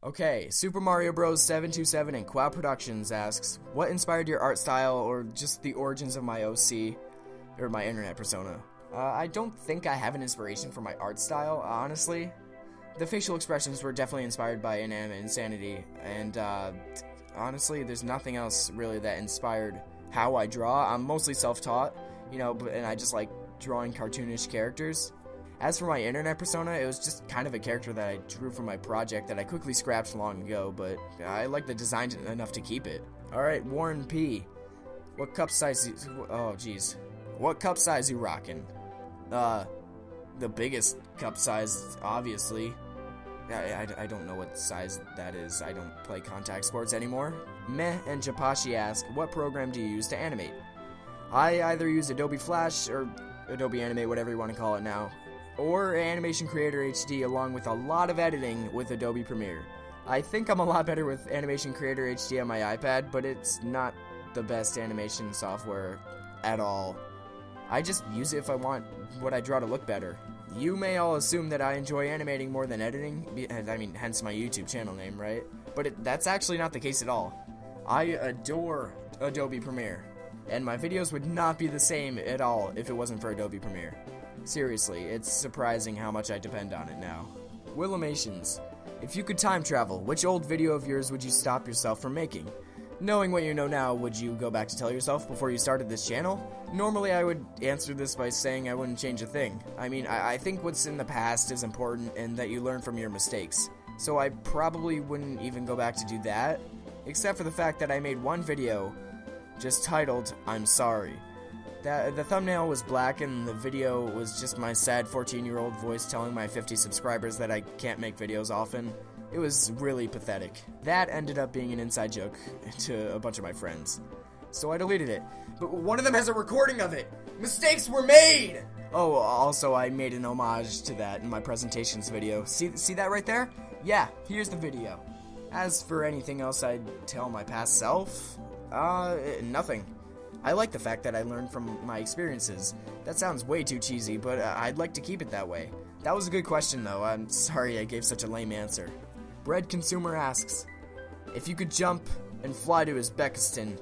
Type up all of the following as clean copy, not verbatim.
Okay, Super Mario Bros. 727 and Quad Productions asks, what inspired your art style or just the origins of my OC, or my internet persona? I don't think I have an inspiration for my art style, honestly. The facial expressions were definitely inspired by inanimate insanity, and honestly, there's nothing else really that inspired how I draw. I'm mostly self-taught, you know, and I just like drawing cartoonish characters. As for my internet persona, it was just kind of a character that I drew from my project that I quickly scrapped long ago, but I like the design enough to keep it. Alright, Warren P. What cup size What cup size you rockin'? The biggest cup size, obviously. I don't know what size that is. I don't play contact sports anymore. Meh and Japashi ask, what program do you use to animate? I either use Adobe Flash or Adobe Animate, whatever you want to call it now, or Animation Creator HD, along with a lot of editing with Adobe Premiere. I think I'm a lot better with Animation Creator HD on my iPad, but it's not the best animation software at all. I just use it if I want what I draw to look better. You may all assume that I enjoy animating more than editing, I mean, hence my YouTube channel name, right? But that's actually not the case at all. I adore Adobe Premiere, and my videos would not be the same at all if it wasn't for Adobe Premiere. Seriously, it's surprising how much I depend on it now. Willimations. If you could time travel, which old video of yours would you stop yourself from making? Knowing what you know now, would you go back to tell yourself before you started this channel? Normally I would answer this by saying I wouldn't change a thing. I mean, I think what's in the past is important and that you learn from your mistakes. So I probably wouldn't even go back to do that, except for the fact that I made one video just titled, I'm sorry. The thumbnail was black and the video was just my sad 14-year-old voice telling my 50 subscribers that I can't make videos often. It was really pathetic. That ended up being an inside joke to a bunch of my friends. So I deleted it. But one of them has a recording of it! Mistakes were made! Oh, also I made an homage to that in my presentations video. See that right there? Yeah, here's the video. As for anything else I'd tell my past self, nothing. I like the fact that I learned from my experiences. That sounds way too cheesy, but I'd like to keep it that way. That was a good question, though. I'm sorry I gave such a lame answer. Bread Consumer asks, if you could jump and fly to Uzbekistan,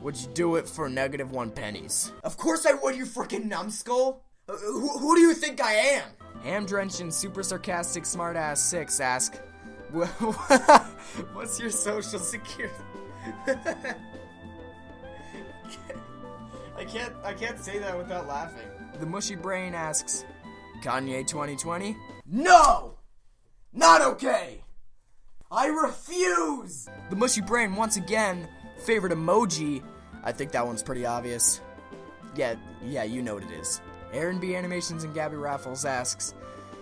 would you do it for -1 pennies? Of course I would, you frickin' numbskull! Who do you think I am? Ham-drenched and super sarcastic smartass 6 ask, what's your social security? I can't say that without laughing. The Mushy Brain asks, Kanye 2020? No! Not okay! I refuse! The Mushy Brain once again, favorite emoji. I think that one's pretty obvious. Yeah, you know what it is. Aaron B. Animations and Gabby Raffles asks,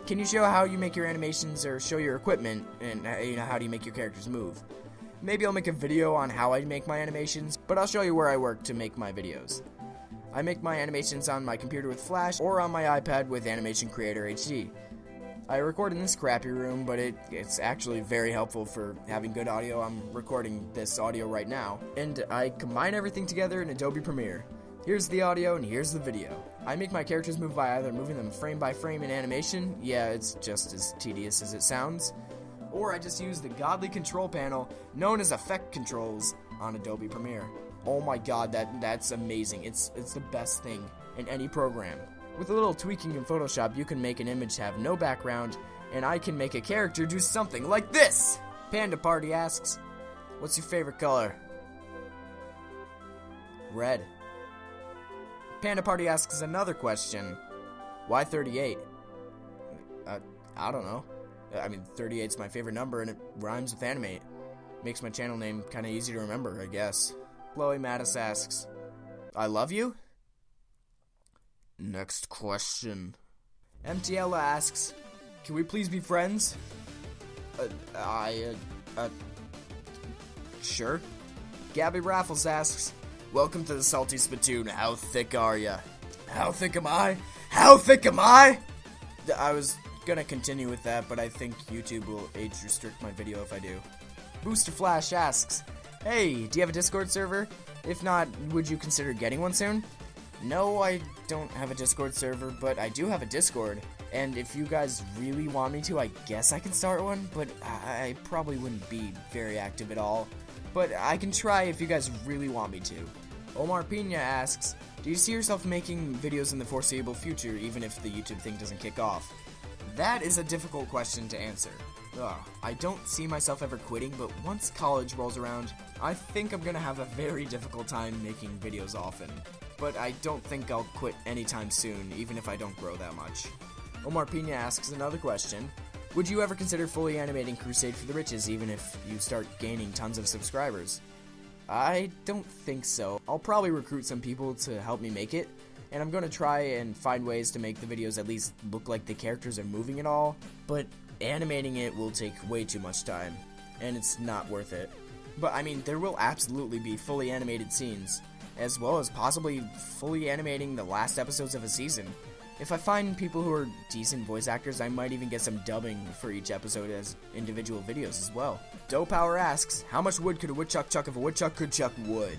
can you show how you make your animations or show your equipment and how do you make your characters move? Maybe I'll make a video on how I make my animations, but I'll show you where I work to make my videos. I make my animations on my computer with Flash or on my iPad with Animation Creator HD. I record in this crappy room, but it's actually very helpful for having good audio. I'm recording this audio right now, and I combine everything together in Adobe Premiere. Here's the audio and here's the video. I make my characters move by either moving them frame by frame in animation, yeah, it's just as tedious as it sounds, or I just use the godly control panel known as Effect Controls on Adobe Premiere. Oh my god, that's amazing. It's the best thing in any program. With a little tweaking in Photoshop, you can make an image have no background, and I can make a character do something like this! Panda Party asks, what's your favorite color? Red. Panda Party asks another question. Why 38? I don't know. I mean, 38's my favorite number, and it rhymes with animate. Makes my channel name kind of easy to remember, I guess. Chloe Mattis asks, I love you? Next question. MTL asks, can we please be friends? Sure. Gabby Raffles asks, welcome to the Salty Spittoon, how thick are ya? How thick am I? How thick am I? I was gonna continue with that, but I think YouTube will age restrict my video if I do. Booster Flash asks, hey, do you have a Discord server? If not, would you consider getting one soon? No, I don't have a Discord server, but I do have a Discord. And if you guys really want me to, I guess I can start one, but I probably wouldn't be very active at all. But I can try if you guys really want me to. Omar Pina asks, do you see yourself making videos in the foreseeable future, even if the YouTube thing doesn't kick off? That is a difficult question to answer. I don't see myself ever quitting, but once college rolls around, I think I'm gonna have a very difficult time making videos often. But I don't think I'll quit anytime soon, even if I don't grow that much. Omar Pina asks another question. Would you ever consider fully animating Crusade for the Riches, even if you start gaining tons of subscribers? I don't think so. I'll probably recruit some people to help me make it, and I'm going to try and find ways to make the videos at least look like the characters are moving at all, but animating it will take way too much time, and it's not worth it. But I mean, there will absolutely be fully animated scenes, as well as possibly fully animating the last episodes of a season. If I find people who are decent voice actors, I might even get some dubbing for each episode as individual videos as well. Doe Power asks, how much wood could a woodchuck chuck if a woodchuck could chuck wood?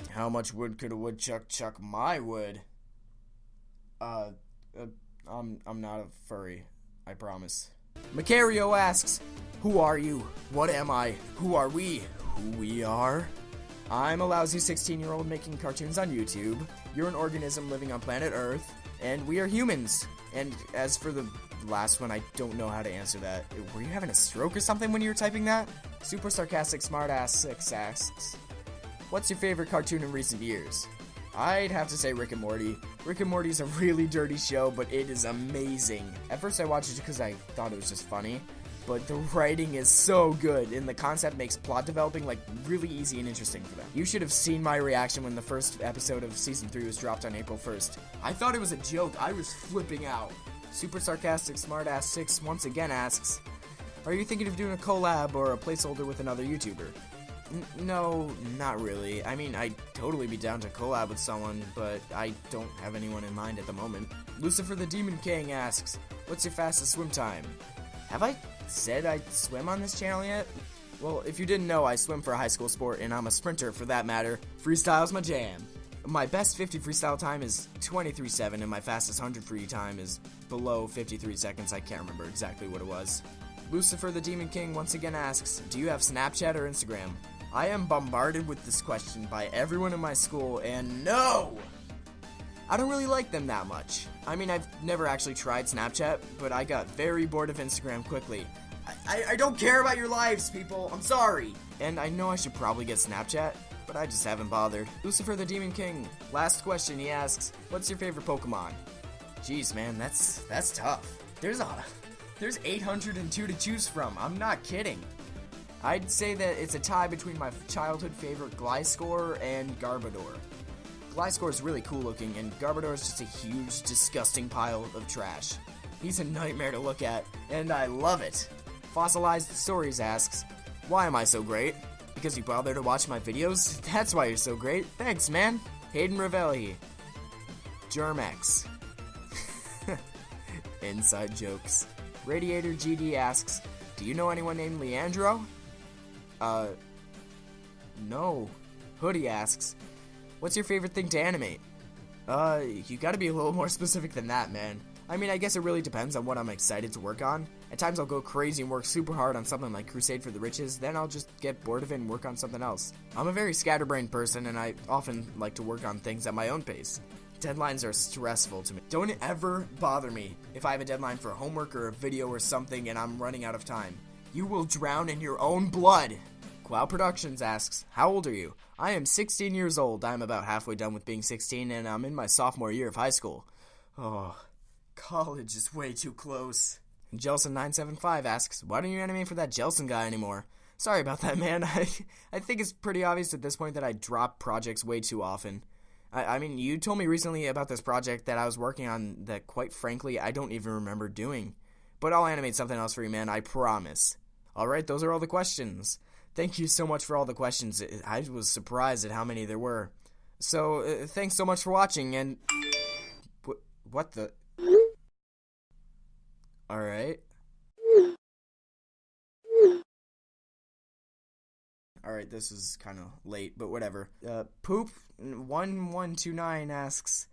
How much wood could a woodchuck chuck my wood? I'm not a furry, I promise. Macario asks, who are you? What am I? Who are we? Who we are? I'm a lousy 16-year-old making cartoons on YouTube. You're an organism living on planet Earth. And we are humans. And as for the last one, I don't know how to answer that. Were you having a stroke or something when you were typing that? Super Sarcastic Smartass 6 asks, what's your favorite cartoon in recent years? I'd have to say Rick and Morty. Rick and Morty's a really dirty show, but it is amazing. At first I watched it because I thought it was just funny, but the writing is so good, and the concept makes plot developing like really easy and interesting for them. You should have seen my reaction when the first episode of Season 3 was dropped on April 1st. I thought it was a joke. I was flipping out. Super Sarcastic Smartass 6 once again asks, are you thinking of doing a collab or a placeholder with another YouTuber? No, not really. I mean, I'd totally be down to collab with someone, but I don't have anyone in mind at the moment. Lucifer the Demon King asks, what's your fastest swim time? Have I said I swim on this channel yet? Well, if you didn't know, I swim for a high school sport, and I'm a sprinter for that matter. Freestyle's my jam. My best 50 freestyle time is 23.7, and my fastest 100 free time is below 53 seconds. I can't remember exactly what it was. Lucifer the Demon King once again asks, do you have Snapchat or Instagram? I am bombarded with this question by everyone in my school, and no! I don't really like them that much. I mean, I've never actually tried Snapchat, but I got very bored of Instagram quickly. I don't care about your lives, people. I'm sorry. And I know I should probably get Snapchat, but I just haven't bothered. Lucifer the Demon King, last question, he asks, what's your favorite Pokemon? Jeez, man, that's tough. There's 802 to choose from. I'm not kidding. I'd say that it's a tie between my childhood favorite Gliscor and Garbodor. Gliscor is really cool looking, and Garbodor is just a huge, disgusting pile of trash. He's a nightmare to look at, and I love it. Fossilized Stories asks, why am I so great? Because you bother to watch my videos? That's why you're so great. Thanks, man. Hayden Ravelli. Germex. Inside jokes. Radiator GD asks, do you know anyone named Leandro? No. Hoodie asks, what's your favorite thing to animate? You gotta be a little more specific than that, man. I mean, I guess it really depends on what I'm excited to work on. At times I'll go crazy and work super hard on something like Crusade for the Riches, then I'll just get bored of it and work on something else. I'm a very scatterbrained person, and I often like to work on things at my own pace. Deadlines are stressful to me. Don't ever bother me if I have a deadline for homework or a video or something and I'm running out of time. You will drown in your own blood. Qual Productions asks, how old are you? I am 16 years old. I'm about halfway done with being 16, and I'm in my sophomore year of high school. Oh, college is way too close. Jelson975 asks, why don't you animate for that Jelson guy anymore? Sorry about that, man. I think it's pretty obvious at this point that I drop projects way too often. I mean, you told me recently about this project that I was working on that, quite frankly, I don't even remember doing. But I'll animate something else for you, man, I promise. Alright, those are all the questions. Thank you so much for all the questions. I was surprised at how many there were. So, thanks so much for watching, and... What the... Alright. Alright, this is kind of late, but whatever. Poop1129 asks,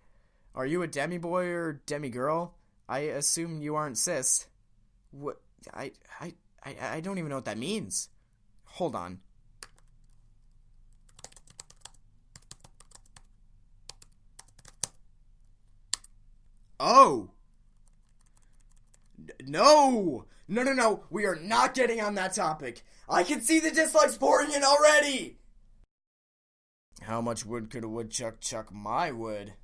are you a demi-boy or demi-girl? I assume you aren't cis. What? I don't even know what that means. Hold on. Oh! No! No. We are not getting on that topic. I can see the dislikes pouring in already! How much wood could a woodchuck chuck my wood?